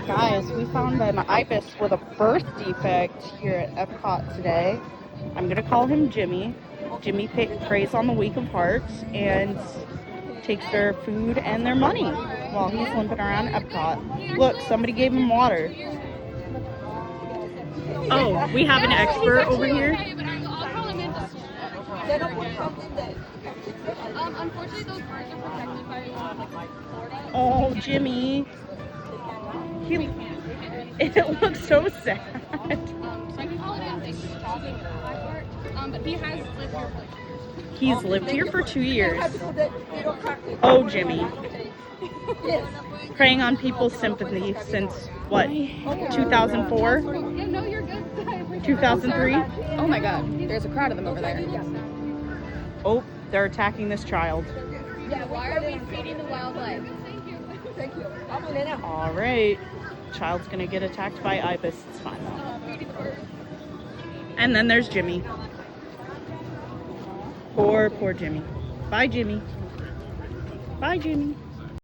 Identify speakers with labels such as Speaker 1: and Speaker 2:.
Speaker 1: Guys, we found an ibis with a birth defect here at Epcot today. I'm gonna call him Jimmy. Jimmy preys on the weak of hearts and takes their food and their money while he's limping around Epcot. Look, somebody gave him water. Oh, we have an expert over here.
Speaker 2: Unfortunately, those birds are protected by Florida.
Speaker 1: Oh, Jimmy. It looks so sad.
Speaker 2: So I can call it in but he has lived here for 2 years.
Speaker 1: He's lived here for 2 years. Oh, Jimmy. Preying on people's sympathy since, what, 2004?
Speaker 2: Yeah, no, you're good.
Speaker 1: 2003?
Speaker 3: Oh my god, there's a crowd of them over there.
Speaker 1: Oh, they're attacking this child.
Speaker 2: Yeah, why are we feeding the wildlife? Thank you.
Speaker 1: All right. Child's gonna get attacked by ibis. It's fine. And then there's Jimmy. Poor Jimmy. Bye, Jimmy. Bye, Jimmy.